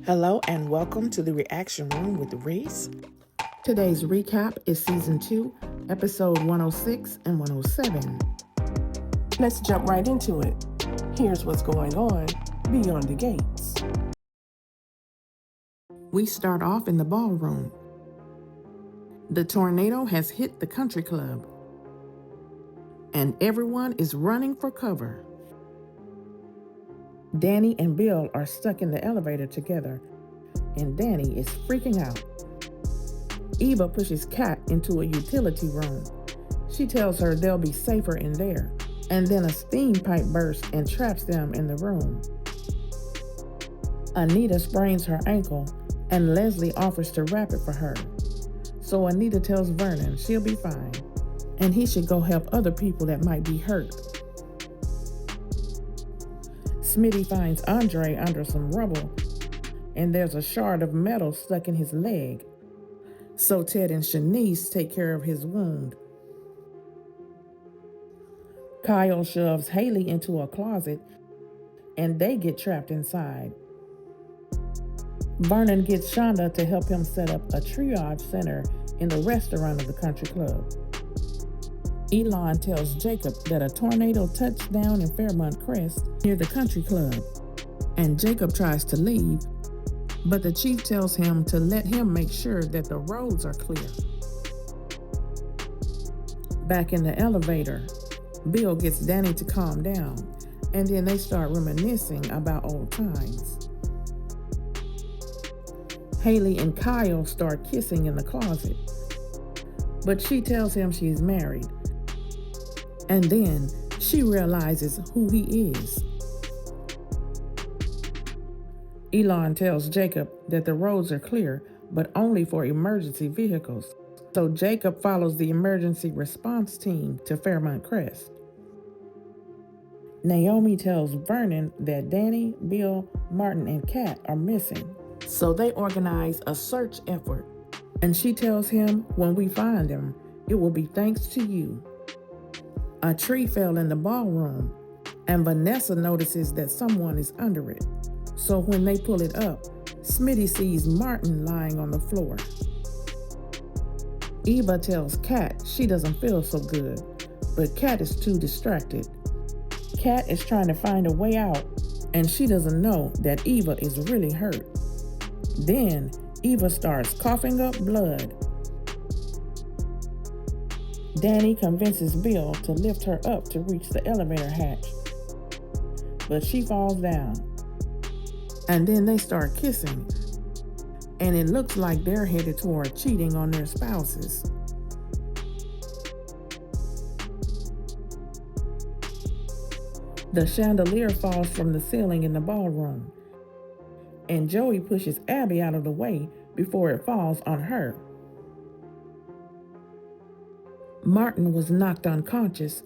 Hello and welcome to the Reaction Room with Reese. Today's recap is Season 2, Episode 106 and 107. Let's jump right into it. Here's what's going on beyond the gates. We start off in the ballroom. The tornado has hit the country club, and everyone is running for cover. Danny and Bill are stuck in the elevator together, and Danny is freaking out. Eva pushes Kat into a utility room. She tells her they'll be safer in there, and then a steam pipe bursts and traps them in the room. Anita sprains her ankle, and Leslie offers to wrap it for her. So Anita tells Vernon she'll be fine, and he should go help other people that might be hurt. Smitty finds Andre under some rubble, and there's a shard of metal stuck in his leg. So Ted and Shanice take care of his wound. Kyle shoves Haley into a closet, and they get trapped inside. Vernon gets Shonda to help him set up a triage center in the restaurant of the country club. Elon tells Jacob that a tornado touched down in Fairmont Crest near the country club, and Jacob tries to leave, but the chief tells him to let him make sure that the roads are clear. Back in the elevator, Bill gets Danny to calm down, and then they start reminiscing about old times. Haley and Kyle start kissing in the closet, but she tells him she's married. And then she realizes who he is. Elon tells Jacob that the roads are clear, but only for emergency vehicles. So Jacob follows the emergency response team to Fairmont Crest. Naomi tells Vernon that Danny, Bill, Martin, and Kat are missing. So they organize a search effort. And she tells him, when we find them, it will be thanks to you. A tree fell in the ballroom, and Vanessa notices that someone is under it. So when they pull it up, Smitty sees Martin lying on the floor. Eva tells Kat she doesn't feel so good, but Kat is too distracted. Kat is trying to find a way out, and she doesn't know that Eva is really hurt. Then Eva starts coughing up blood. Danny convinces Bill to lift her up to reach the elevator hatch, but she falls down. And then they start kissing, and it looks like they're headed toward cheating on their spouses. The chandelier falls from the ceiling in the ballroom, and Joey pushes Abby out of the way before it falls on her. Martin was knocked unconscious,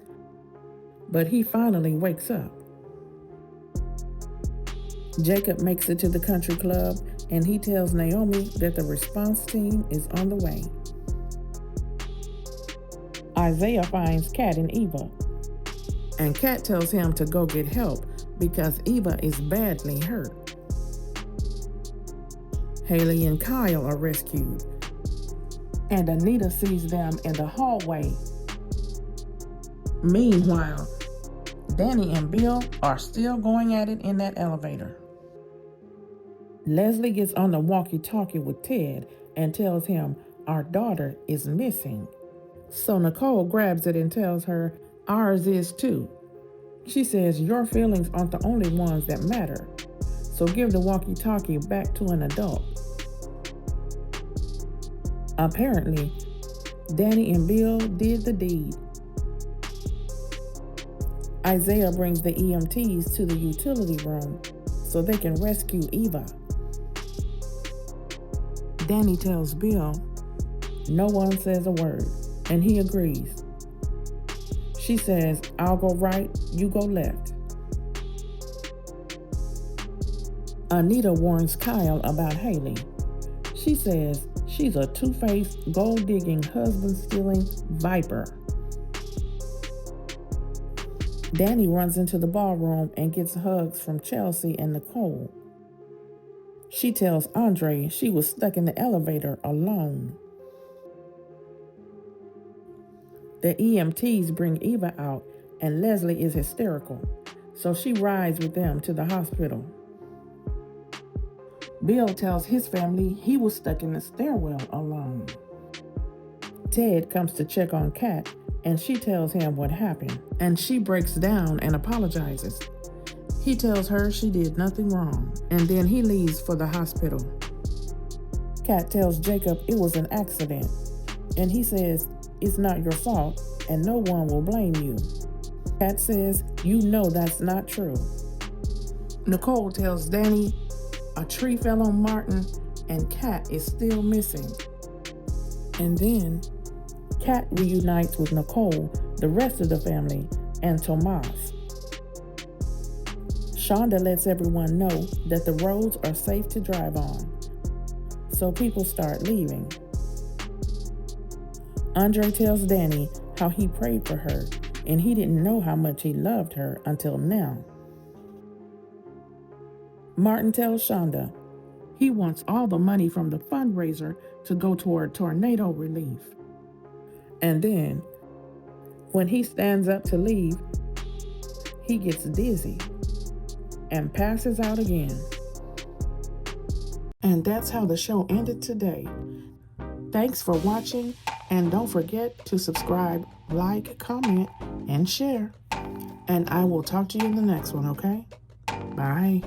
but he finally wakes up. Jacob makes it to the country club, and he tells Naomi that the response team is on the way. Isaiah finds Kat and Eva, and Kat tells him to go get help because Eva is badly hurt. Haley and Kyle are rescued, and Anita sees them in the hallway. Meanwhile, Danny and Bill are still going at it in that elevator. Leslie gets on the walkie-talkie with Ted and tells him our daughter is missing. So Nicole grabs it and tells her ours is too. She says your feelings aren't the only ones that matter, so give the walkie-talkie back to an adult. Apparently, Danny and Bill did the deed. Isaiah brings the EMTs to the utility room so they can rescue Eva. Danny tells Bill, no one says a word, and he agrees. She says, I'll go right, you go left. Anita warns Kyle about Haley. She says she's a two-faced, gold-digging, husband-stealing viper. Danny runs into the ballroom and gets hugs from Chelsea and Nicole. She tells Andre she was stuck in the elevator alone. The EMTs bring Eva out, and Leslie is hysterical, so she rides with them to the hospital. Bill tells his family he was stuck in the stairwell alone. Ted comes to check on Kat, and she tells him what happened, and she breaks down and apologizes. He tells her she did nothing wrong, and then he leaves for the hospital. Kat tells Jacob it was an accident, and he says it's not your fault and no one will blame you. Kat says, "You know that's not true." Nicole tells Danny a tree fell on Martin and Kat is still missing. And then Kat reunites with Nicole, the rest of the family, and Tomas. Shonda lets everyone know that the roads are safe to drive on, so people start leaving. Andre tells Danny how he prayed for her, and he didn't know how much he loved her until now. Martin tells Shonda he wants all the money from the fundraiser to go toward tornado relief. And then, when he stands up to leave, he gets dizzy and passes out again. And that's how the show ended today. Thanks for watching, and don't forget to subscribe, like, comment, and share. And I will talk to you in the next one, okay? Bye.